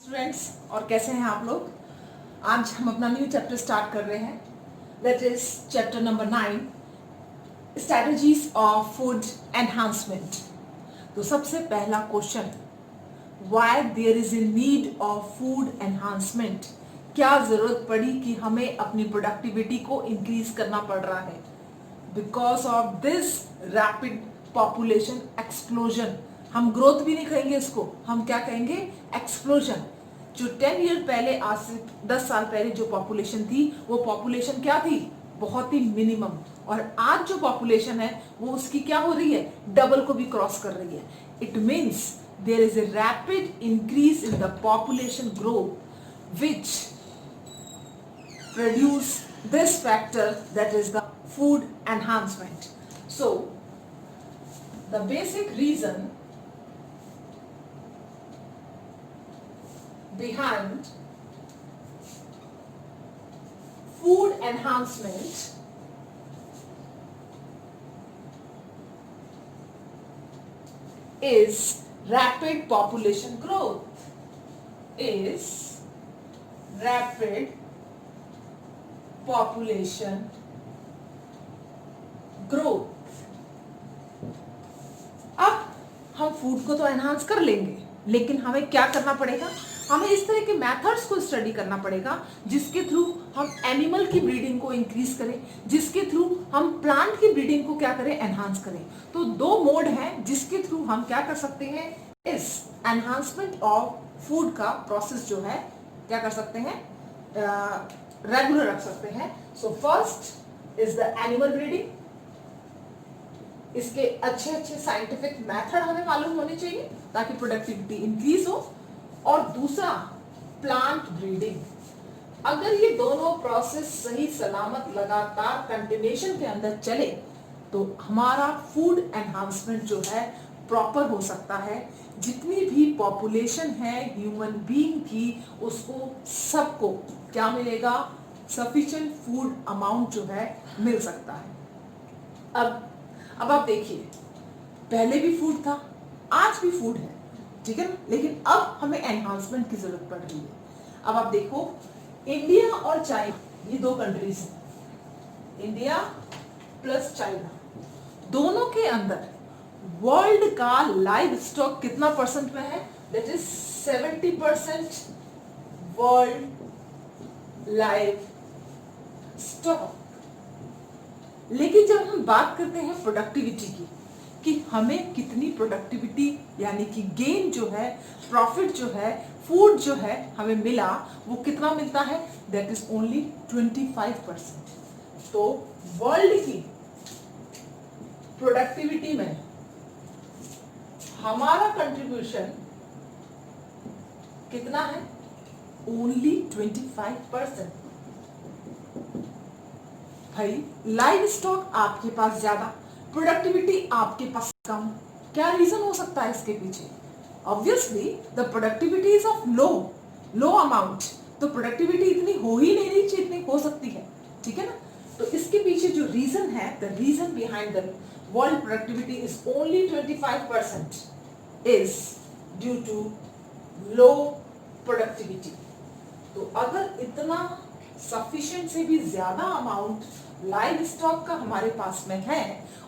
Students, और कैसे हैं आप लोग। आज हम अपना न्यू चैप्टर स्टार्ट कर रहे हैं, that is chapter number 9, strategies of food enhancement. तो सबसे पहला question, why there is a need of food enhancement. क्या जरूरत पड़ी कि हमें अपनी प्रोडक्टिविटी को इंक्रीज करना पड़ रहा है? Because of this rapid population explosion. हम ग्रोथ भी नहीं कहेंगे इसको, हम क्या कहेंगे? एक्सप्लोजन। जो 10 ईयर पहले, आज से 10 साल पहले जो पॉपुलेशन थी, वो पॉपुलेशन क्या थी? बहुत ही मिनिमम। और आज जो पॉपुलेशन है वो उसकी क्या हो रही है? डबल को भी क्रॉस कर रही है। It means there is a rapid increase in the population growth which produce this factor, that is the food enhancement. So the basic reason behind food enhancement is rapid population growth, is rapid population growth। अब हम food को तो enhance कर लेंगे, लेकिन हमें क्या करना पड़ेगा? हमें इस तरह के मेथड्स को स्टडी करना पड़ेगा जिसके थ्रू हम एनिमल की ब्रीडिंग को इंक्रीज करें, जिसके थ्रू हम प्लांट की ब्रीडिंग को क्या करें? एनहांस करें। तो दो मोड हैं जिसके थ्रू हम क्या कर सकते हैं? इस एनहांसमेंट ऑफ फूड का प्रोसेस जो है क्या कर सकते हैं? रेगुलर रख सकते हैं। So first is the animal breeding. इसके अच्छे अच्छे साइंटिफिक मेथड हमें मालूम होने चाहिए ताकि प्रोडक्टिविटी इंक्रीज हो। और दूसरा प्लांट ब्रीडिंग। अगर ये दोनों प्रोसेस सही सलामत लगातार कंटिन्यूएशन के अंदर चले तो हमारा फूड एनहांसमेंट जो है प्रॉपर हो सकता है। जितनी भी पॉपुलेशन है ह्यूमन बीइंग की, उसको सबको क्या मिलेगा? सफिशिएंट फूड अमाउंट जो है मिल सकता है। अब आप देखिए, पहले भी फूड था, आज भी फूड है, ठीक है ना? लेकिन अब हमें एनहांसमेंट की जरूरत पड़ रही है। अब आप देखो, इंडिया और चाइना, ये दो कंट्रीज हैं, इंडिया प्लस चाइना, दोनों के अंदर वर्ल्ड का लाइव स्टॉक कितना परसेंट में है? That is 70% world live stock. लेकिन जब हम बात करते हैं प्रोडक्टिविटी की, कि हमें कितनी प्रोडक्टिविटी यानी कि गेन जो है, प्रॉफिट जो है, फूड जो है हमें मिला, वो कितना मिलता है? That is only 25%। तो वर्ल्ड की प्रोडक्टिविटी में हमारा कंट्रीब्यूशन कितना है? ओनली 25%। भाई, लाइव स्टॉक आपके पास ज्यादा, प्रोडक्टिविटी आपके पास कम। क्या रीजन हो सकता है इसके पीछे? Obviously the productivity is of low amount. तो प्रोडक्टिविटी इतनी हो ही नहीं रही, जितनी हो सकती है, ठीक है ना? तो इसके पीछे जो रीजन है, the reason behind the world productivity is only 25% is due to low productivity. तो अगर इतना सफिशिएंट से भी ज्यादा अमाउंट लाइव स्टॉक का हमारे पास में है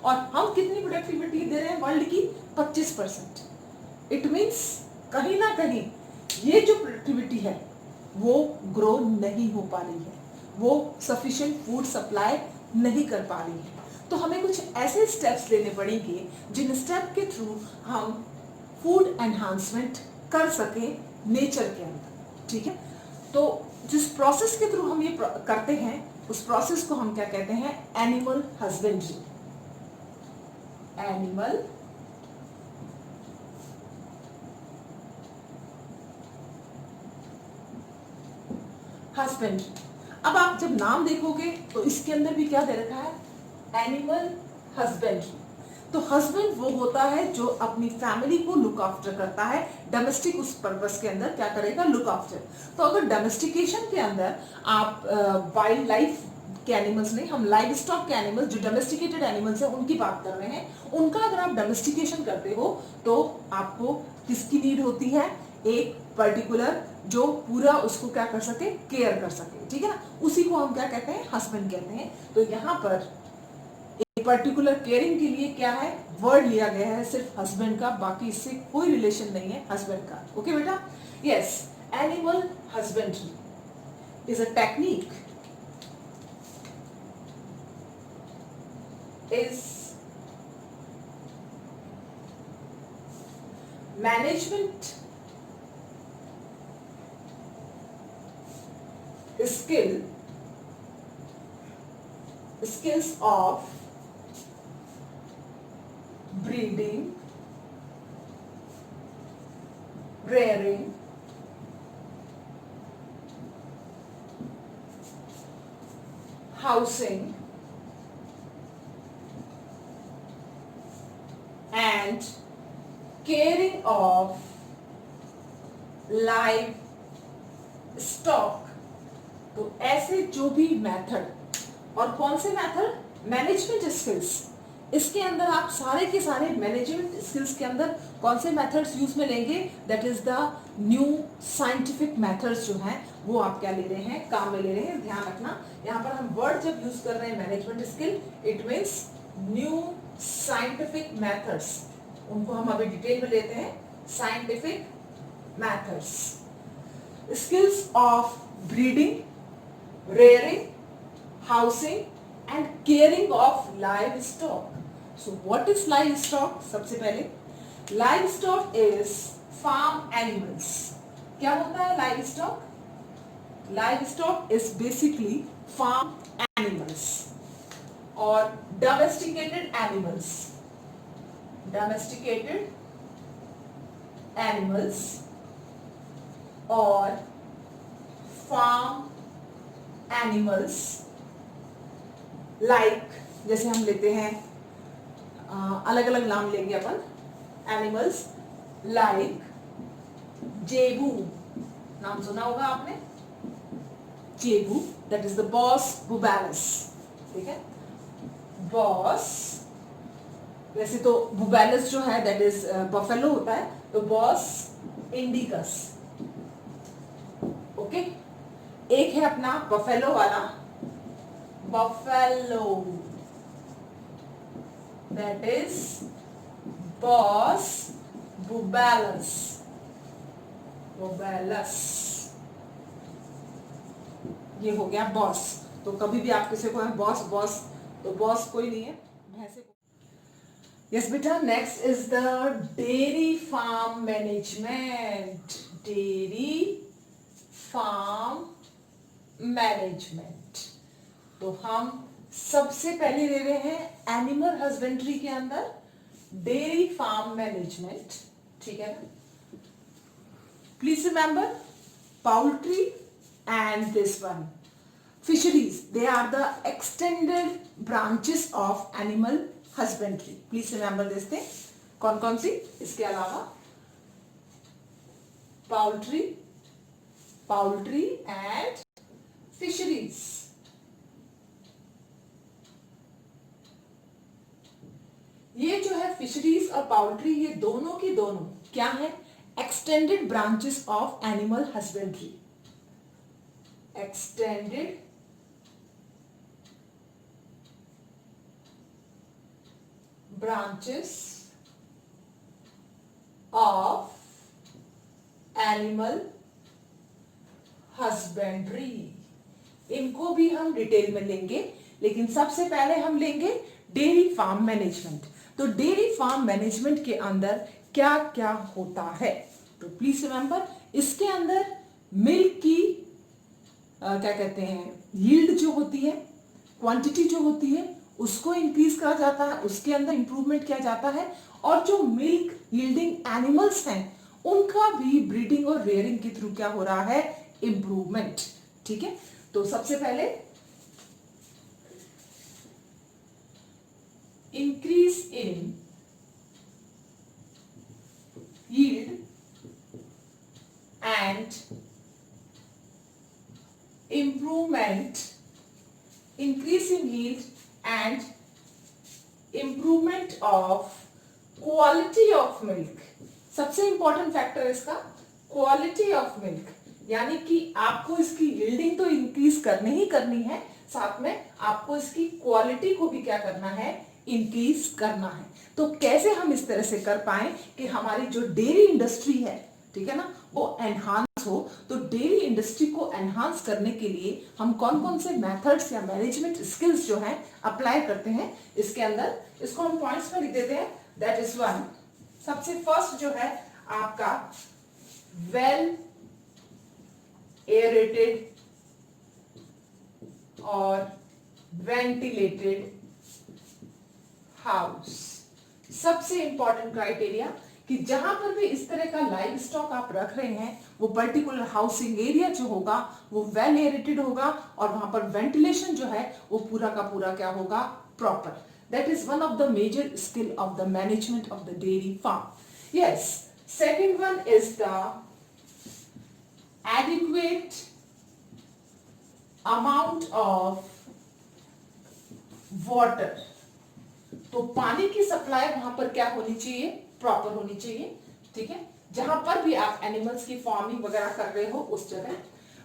और हम कितनी प्रोडक्टिविटी दे रहे हैं वर्ल्ड की? 25%। इट मीन्स कहीं ना कहीं ये जो प्रोडक्टिविटी है वो ग्रो नहीं हो पा रही है, वो सफिशिएंट फूड सप्लाई नहीं कर पा रही है। तो हमें कुछ ऐसे स्टेप्स लेने पड़ेंगे जिन स्टेप के थ्रू हम फूड एनहांसमेंट कर सके नेचर के अंदर, ठीक है? तो जिस प्रोसेस के थ्रू हम ये करते हैं उस प्रोसेस को हम क्या कहते हैं? Animal husbandry. Animal husbandry. अब आप जब नाम देखोगे तो इसके अंदर भी क्या दे रखा है? Animal husbandry. तो हस्बैंड वो होता है जो अपनी फैमिली को लुक आफ्टर करता है। डोमेस्टिक उस पर्पस के अंदर क्या करेगा? Look after. तो अगर डोमेस्टिकेशन के अंदर आप वाइल्ड लाइफ के एनिमल्स नहीं, हम लाइव स्टॉक के एनिमल्स जो डोमेस्टिकेटेड एनिमल्स हैं उनकी बात कर रहे हैं, उनका अगर आप डोमेस्टिकेशन करते हो तो आपको किसकी नीड होती है? एक पर्टिकुलर जो पूरा उसको क्या कर सके, केयर कर सके, ठीक है ना, उसी को हम क्या कहते हैं, हस्बैंड कहते हैं। तो यहाँ पर एक पर्टिकुलर केयरिंग के लिए क्या है, वर्ड लिया गया है सिर्फ हस्बैंड का, बाकी इससे कोई रिलेशन नहीं है हस्बैंड का। ओके बेटा, yes, animal husbandry is a technique, is management skills of breeding, rearing, housing and caring of live stock। तो ऐसे जो भी मेथड, और कौन से मेथड, मैनेजमेंट स्किल्स, इसके अंदर आप सारे के सारे मैनेजमेंट स्किल्स के अंदर कौन से मेथड्स यूज में लेंगे, that is the new scientific methods जो हैं वो आप क्या ले रहे हैं, काम में ले रहे हैं। ध्यान रखना, यहाँ पर हम वर्ड जब यूज कर रहे हैं management skill, it means new scientific methods, उनको हम अभी डिटेल में लेते हैं। Scientific methods, skills of breeding, rearing, housing and caring of livestock। So what is livestock? सबसे पहले livestock is farm animals। क्या होता है livestock? Livestock is basically farm animals और domesticated animals। Domesticated animals और farm एनिमल्स, लाइक जैसे हम लेते हैं, अलग अलग नाम लेंगे अपन, एनिमल्स लाइक जेबू, नाम सुना होगा आपने, जेबू, दैट इज द बॉस बुबैलस, ठीक है, बॉस, वैसे तो बुबैलस जो है दैट इज बफेलो होता है, तो बॉस इंडिकस। ओके, एक है अपना बफेलो वाला, बफेलो, दैट इज बॉस बुबैलस, बुबैलस, ये हो गया बॉस। तो कभी भी आप किसी को है बॉस बॉस, तो बॉस कोई नहीं है, भैंसे को। यस बेटा, next is the dairy farm management, dairy farm management. तो हम सबसे पहले ले रहे हैं एनिमल हस्बेंड्री के अंदर डेयरी फार्म मैनेजमेंट, ठीक है ना। Please remember poultry and this one fisheries, they are the extended branches of animal husbandry। please remember this thing। कौन कौन सी इसके अलावा, poultry, poultry and फिशरीज। ये जो है फिशरीज और पाउल्ट्री, ये दोनों की दोनों क्या है, extended branches of animal husbandry, extended branches of animal husbandry. इनको भी हम डिटेल में लेंगे, लेकिन सबसे पहले हम लेंगे डेयरी फार्म मैनेजमेंट। तो डेयरी फार्म मैनेजमेंट के अंदर क्या क्या होता है, तो प्लीज रिमेंबर, इसके अंदर मिल्क की क्या कहते हैं, यील्ड जो होती है, क्वांटिटी जो होती है, उसको इंक्रीज करा जाता है, उसके अंदर इंप्रूवमेंट किया जाता है, और जो मिल्क यील्डिंग एनिमल्स हैं उनका भी ब्रीडिंग और रेयरिंग के थ्रू क्या हो रहा है, इंप्रूवमेंट। ठीक है, तो सबसे पहले increase in yield and improvement, increase in yield and improvement of quality of milk। सबसे इंपॉर्टेंट फैक्टर इसका क्वालिटी ऑफ मिल्क, यानी कि आपको इसकी यील्डिंग तो इंक्रीज करनी ही करनी है, साथ में आपको इसकी क्वालिटी को भी क्या करना है, इंक्रीज करना है। तो कैसे हम इस तरह से कर पाए कि हमारी जो डेयरी इंडस्ट्री है, ठीक है ना, वो एनहांस हो। तो डेयरी इंडस्ट्री को एनहांस करने के लिए हम कौन कौन से मेथड्स या मैनेजमेंट स्किल्स जो है अप्लाई करते हैं इसके अंदर, इसको हम पॉइंट्स में लिख देते हैं। दैट इज वन, सबसे फर्स्ट जो है आपका वेल एरेटेड और वेंटिलेटेड हाउस। सबसे इंपॉर्टेंट क्राइटेरिया कि जहां पर भी इस तरह का लाइव स्टॉक आप रख रहे हैं, वो पर्टिकुलर हाउसिंग एरिया जो होगा वो वेल एरेटेड होगा और वहां पर वेंटिलेशन जो है वो पूरा का पूरा क्या होगा, proper. That is one of the major skill of the management of the dairy farm. Yes, second one is the adequate amount of water। तो पानी की सप्लाई वहां पर क्या होनी चाहिए, प्रॉपर होनी चाहिए, ठीक है। जहां पर भी आप एनिमल्स की फार्मिंग वगैरह कर रहे हो उस जगह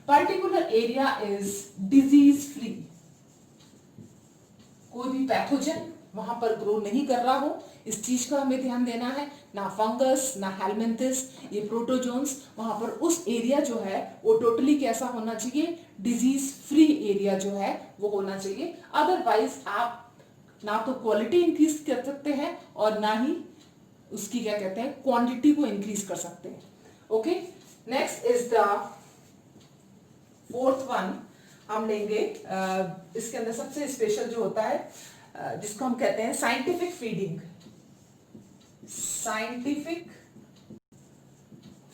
particular area is disease free, कोई भी पैथोजन वहां पर ग्रो नहीं कर रहा हो, इस चीज का हमें ध्यान देना है। ना फंगस ना हेलमिंथिस, ये प्रोटोजोन्स, वहां पर उस एरिया जो है वो टोटली कैसा होना चाहिए, डिजीज फ्री एरिया जो है वो होना चाहिए। अदरवाइज आप ना तो क्वालिटी इंक्रीज कर सकते हैं और ना ही उसकी क्या कहते हैं, क्वांटिटी को इंक्रीज कर सकते हैं। Okay, next is the fourth one, हम लेंगे इसके अंदर सबसे स्पेशल जो होता है जिसको हम कहते हैं साइंटिफिक फीडिंग। साइंटिफिक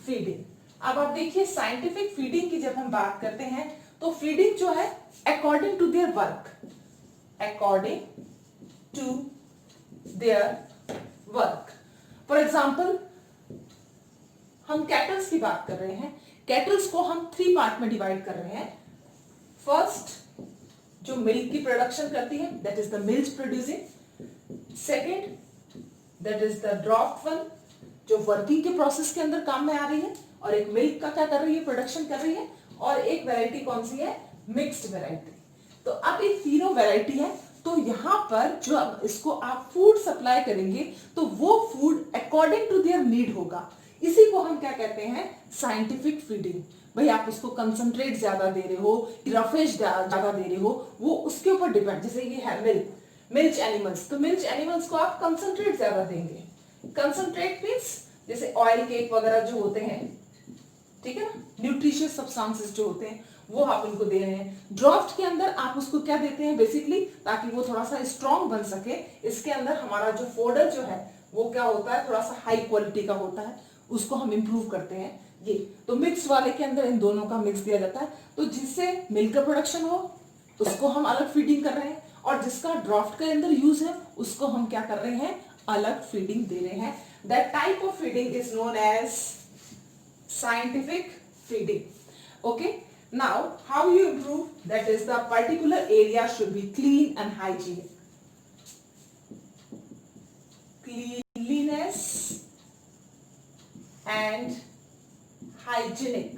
फीडिंग, अब आप देखिए साइंटिफिक फीडिंग की जब हम बात करते हैं तो फीडिंग जो है according to their work, according to their work. For example हम कैटल्स की बात कर रहे हैं, कैटल्स को हम 3 पार्ट में डिवाइड कर रहे हैं। फर्स्ट जो मिल्क की प्रोडक्शन करती है, that is the milk producing. Second that is the draft one, जो वर्किंग के प्रोसेस के अंदर काम में आ रही है और एक मिल्क का क्या कर रही है, प्रोडक्शन कर रही है। और एक वैरायटी कौन सी है, मिक्स्ड वैरायटी। तो अब ये तीनों वैरायटी है, तो यहां पर जो अब इसको आप फूड सप्लाई करेंगे तो वो food according to their need होगा। इसी को हम क्या कहते हैं, साइंटिफिक फीडिंग। भाई आप उसको कंसंट्रेट ज्यादा दे रहे हो, रफेज ज्यादा दे रहे हो, वो उसके ऊपर डिपेंड। जैसे ये है मिल्क एनिमल्स, तो मिल्क एनिमल्स को आप कंसंट्रेट ज्यादा देंगे। कंसंट्रेट मींस जैसे ऑयल केक वगैरह जो होते हैं, ठीक है ना, न्यूट्रिशियस सब्सटेंसेस जो होते हैं वो आप उनको दे रहे हैं। ड्राफ्ट के अंदर आप उसको क्या देते हैं बेसिकली, ताकि वो थोड़ा सा स्ट्रॉन्ग बन सके। इसके अंदर हमारा जो फोडर जो है वो क्या होता है, थोड़ा सा हाई क्वालिटी का होता है, उसको हम इंप्रूव करते हैं। ये तो मिक्स वाले के अंदर इन दोनों का मिक्स दिया जाता है, तो जिससे मिल्क का प्रोडक्शन हो उसको हम अलग फीडिंग कर रहे हैं, और जिसका ड्राफ्ट के अंदर यूज है उसको हम क्या कर रहे हैं, अलग फीडिंग दे रहे हैं। That type of feeding is known as scientific feeding. Okay, now how you improve, that is the particular area should be clean and hygienic. Cleanliness and hygienic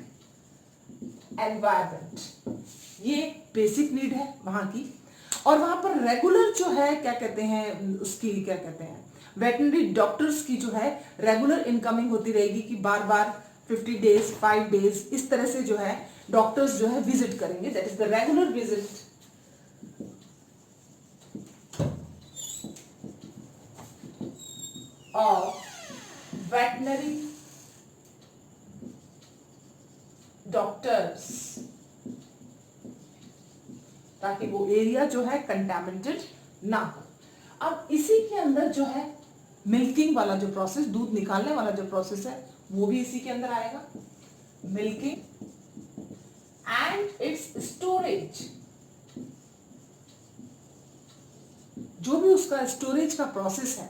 environment, ये बेसिक नीड है वहां की। और वहां पर रेगुलर जो है क्या कहते हैं, उसकी क्या कहते हैं, वेटनरी डॉक्टर्स की जो है रेगुलर इनकमिंग होती रहेगी कि बार बार 50 डेज 5 डेज इस तरह से जो है डॉक्टर्स जो है विजिट करेंगे। That is the regular visit of veterinary doctors, ताकि वो एरिया जो है कंटामिनेटेड ना हो। अब इसी के अंदर जो है मिल्किंग वाला जो प्रोसेस, दूध निकालने वाला जो प्रोसेस है वो भी इसी के अंदर आएगा। मिल्किंग एंड इट्स स्टोरेज, जो भी उसका स्टोरेज का प्रोसेस है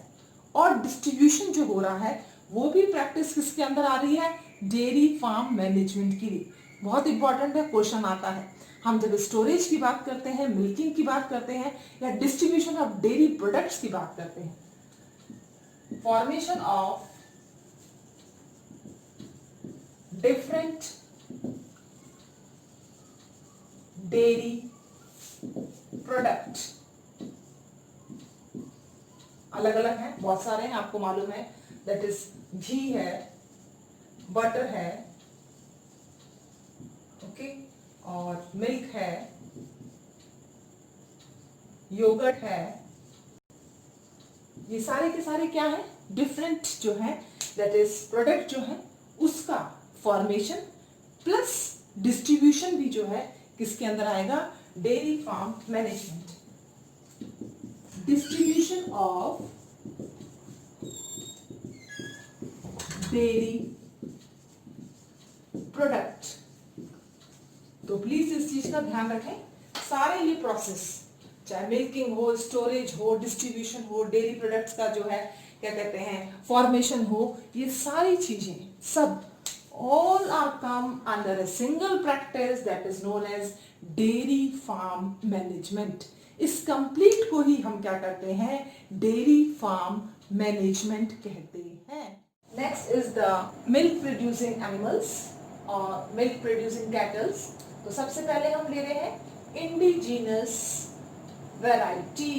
और डिस्ट्रीब्यूशन जो हो रहा है वो भी प्रैक्टिस किसके अंदर आ रही है, डेयरी फार्म मैनेजमेंट की। बहुत इंपॉर्टेंट है, क्वेश्चन आता है। हम जब स्टोरेज की बात करते हैं, मिल्किंग की बात करते हैं या डिस्ट्रीब्यूशन ऑफ डेयरी प्रोडक्ट्स की बात करते हैं, formation of different dairy product, अलग अलग हैं, बहुत सारे हैं, आपको मालूम है, दैट इज घी है, बटर है, ओके, और मिल्क है, योगर्ट है, ये सारे के सारे क्या है, डिफरेंट जो है, दैट इज प्रोडक्ट जो है उसका फॉर्मेशन प्लस डिस्ट्रीब्यूशन भी जो है किसके अंदर आएगा, dairy farm management, distribution of dairy product. तो प्लीज इस चीज का ध्यान रखें, सारे ये प्रोसेस, चाहे मिल्किंग हो, स्टोरेज हो, डिस्ट्रीब्यूशन हो, डेयरी प्रोडक्ट्स का जो है क्या कहते हैं फॉर्मेशन हो, ये सारी चीजें सब all are come under a single practice that is known as dairy farm management। इस कंप्लीट को ही हम क्या करते हैं, डेयरी फार्म मैनेजमेंट कहते हैं। Next is the milk producing animals और मिल्क प्रोड्यूसिंग कैटल्स। तो सबसे पहले हम ले रहे हैं इंडिजिनस वैरायटी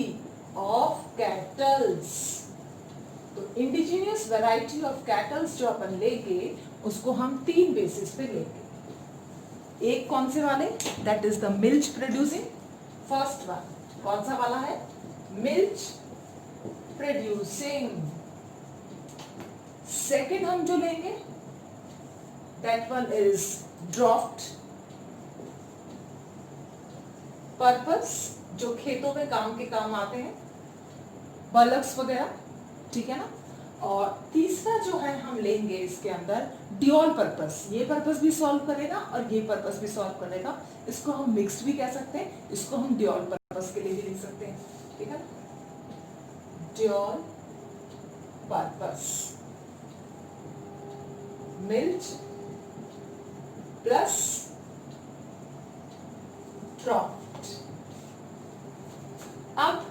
ऑफ कैटल्स। तो इंडिजिनियस वैरायटी ऑफ कैटल्स जो अपन लेंगे उसको हम 3 बेसिस पे लेंगे। एक कौन से वाले, that is the milk producing, first one कौन सा वाला है, मिल्क प्रोड्यूसिंग। सेकेंड हम जो लेंगे that one is draft purpose, जो खेतों में काम के काम आते हैं, बल्क्स वगैरह, ठीक है ना। और तीसरा जो है हम लेंगे इसके अंदर ड्यूअल पर्पस, ये पर्पस भी सॉल्व करेगा और ये पर्पस भी सॉल्व करेगा। इसको हम मिक्स्ड भी कह सकते हैं, इसको हम ड्यूअल पर्पस के लिए भी लिख सकते हैं, ठीक है, dual purpose, milk plus draft. अब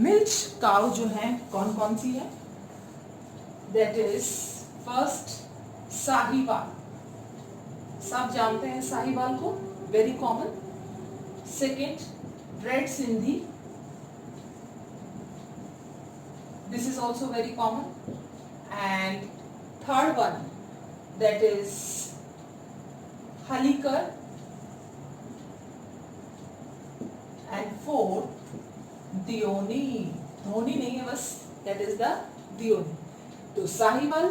मिल्क काउ जो है कौन कौन सी है, दैट इज फर्स्ट साहिवाल, सब जानते हैं साहिवाल को, very common. Second red Sindhi, this is also very common. And third one that is Hallikar, and fourth Deoni, Dhoni नहीं है बस, दैट इज द दियोनी। तो साहिवाल,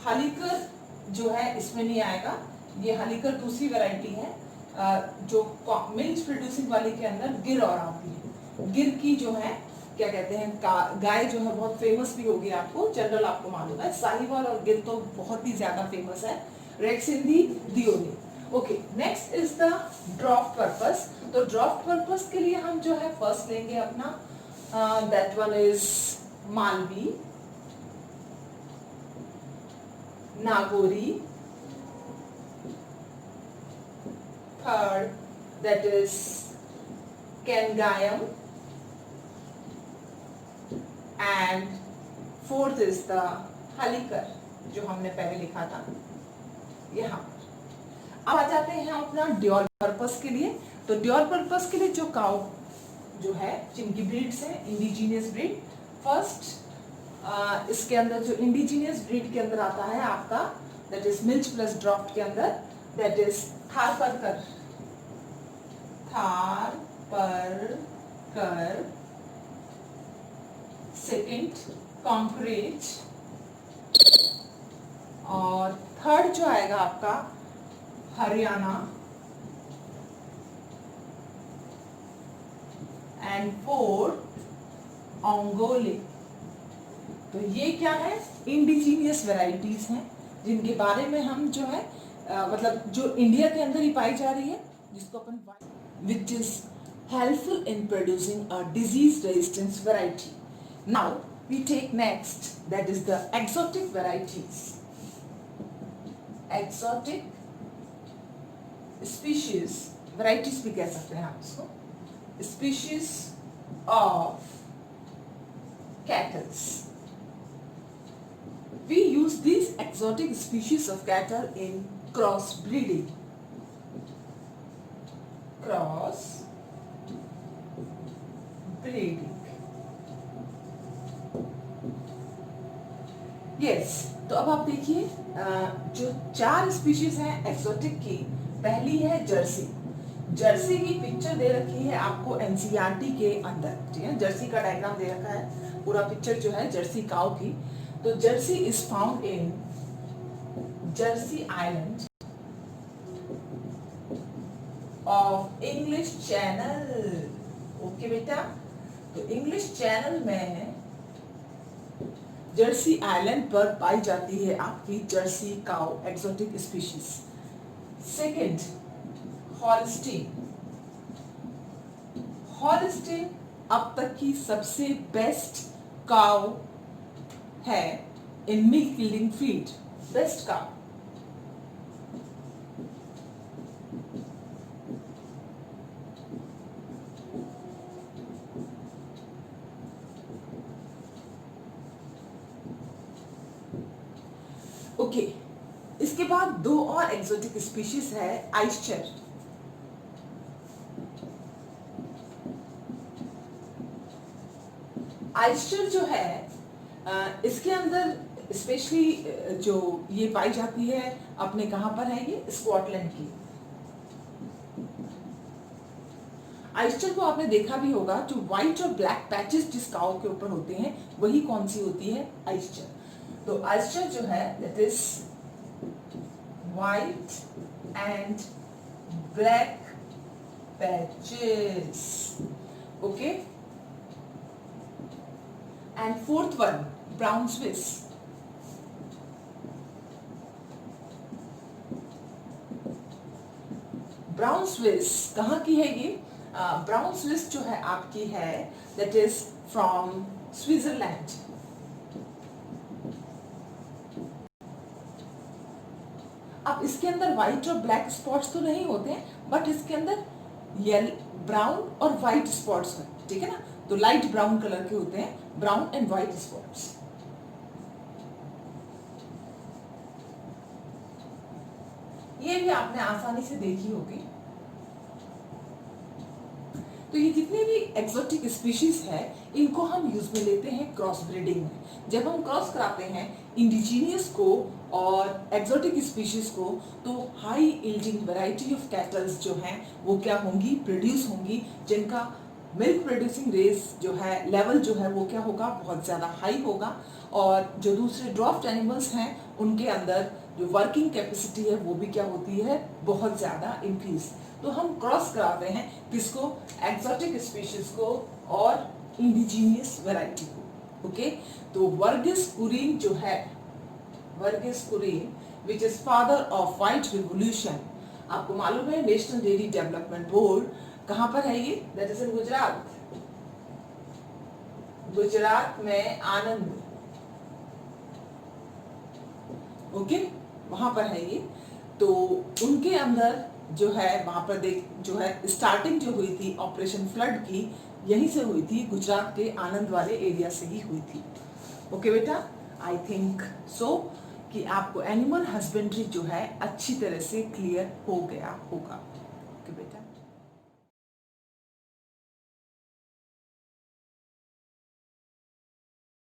हलीकर जो है इसमें नहीं आएगा, ये हलीकर दूसरी वैरायटी है, जो मिल्क प्रोड्यूसिंग वाली के अंदर गिर और आती है। गिर की जो है क्या कहते हैं गाय जो है बहुत फेमस भी होगी, आपको जनरल आपको मालूम है, साहिवाल और गिर तो बहुत ही ज्यादा फेमस है, red Sindhi, Deoni. Okay, next is the draught purpose. तो ड्राफ्ट पर्पस के लिए हम जो है फर्स्ट लेंगे अपना that one is Malvi, Nagori, third that is Kangayam, and fourth is the Halikar जो हमने पहले लिखा था यहाँ पर। अब आ जाते हैं अपना ड्यूअल पर्पस के लिए। तो ड्यूअल पर्पस के लिए जो काउ जो है जिनकी ब्रीड्स है इंडिजीनियस ब्रीड, फर्स्ट इसके अंदर जो इंडिजीनियस ब्रीड के अंदर आता है आपका that is milk plus draft के अंदर, that is Tharparkar, Tharparkar. Second concrete, और थर्ड जो आएगा आपका हरियाणा, एंड फोर्थ ओंगोले। तो ये क्या है, इंडिजीनियस वैरायटीज हैं जिनके बारे में हम जो है मतलब जो इंडिया के अंदर ही पाई जा रही है, जिसको अपन which is helpful in producing a disease resistance variety. Now we take next that is the exotic varieties, exotic species, varieties भी कह सकते हैं आप इसको, species of cattles we use these exotic species of cattle in cross breeding. Cross breeding. Yes, तो अब आप देखिए जो 4 स्पीशीज हैं एक्सोटिक की, पहली है जर्सी। जर्सी की पिक्चर दे रखी है आपको एनसीईआरटी के अंदर, ठीक है। जर्सी का डायग्राम दे रखा है, पूरा पिक्चर जो है जर्सी काउ की। तो Jersey is found in Jersey island of English channel. Okay बेटा, तो इंग्लिश चैनल में जर्सी आइलैंड पर पाई जाती है आपकी Jersey cow exotic species. Second, Holstein. Holstein अब तक की सबसे बेस्ट काउ है in milk yielding feed, best cow. Okay, इसके बाद 2 और एक्सोटिक स्पीशीज है आइस्चर। आइस्चर जो है इसके अंदर स्पेशली जो ये पाई जाती है अपने कहां पर है, ये स्कॉटलैंड की। आइस्चर को आपने देखा भी होगा, जो व्हाइट और ब्लैक पैचेस जिस काउ के ऊपर होते हैं वही कौन सी होती है, आइस्चर। तो आइस्चर जो है that is white and black patches. Okay, and fourth one brown Swiss. Brown Swiss कहाँ की है ये? ब्राउन स्विस जो है आपकी है दैट इज फ्रॉम स्विट्जरलैंड। अब इसके अंदर व्हाइट और ब्लैक स्पॉट्स तो नहीं होते हैं, बट इसके अंदर ब्राउन और व्हाइट स्पॉट्स हैं, ठीक है ना। तो लाइट ब्राउन कलर के होते हैं, ब्राउन एंड व्हाइट स्पॉट्स। ये भी आपने आसानी से देखी होगी। तो ये जितने भी एक्सोटिक स्पीशीज है इनको हम यूज में लेते हैं क्रॉस ब्रीडिंग में। जब हम क्रॉस कराते हैं इंडिजीनियस को और एक्सोटिक स्पीशीज को, तो high yielding variety of kettles जो हैं वो क्या होंगी, प्रोड्यूस होंगी, जिनका मिल्क प्रोड्यूसिंग रेस जो है लेवल जो है वो क्या होगा, बहुत ज़्यादा हाई होगा। और जो दूसरे ड्राफ्ट एनिमल्स हैं उनके अंदर जो वर्किंग कैपेसिटी है वो भी क्या होती है, बहुत ज़्यादा इंक्रीज। तो हम क्रॉस कराते हैं किसको, एक्सोटिक स्पीशीज को और इंडिजीनियस वैरायटी को। ओके, तो वर्गिस कुरिन जो है, Varghese Kurien which is father of white revolution, आपको मालूम है नेशनल डेयरी डेवलपमेंट बोर्ड कहां पर है ये, that is in Gujarat. Gujarat में आनंद, ओके, वहां पर है ये। तो उनके अंदर जो है वहां पर जो है स्टार्टिंग जो हुई थी ऑपरेशन फ्लड की, यहीं से हुई थी, गुजरात के आनंद वाले एरिया से ही हुई थी। ओके बेटा, आई थिंक सो कि आपको एनिमल हस्बेंड्री जो है अच्छी तरह से क्लियर हो गया होगा।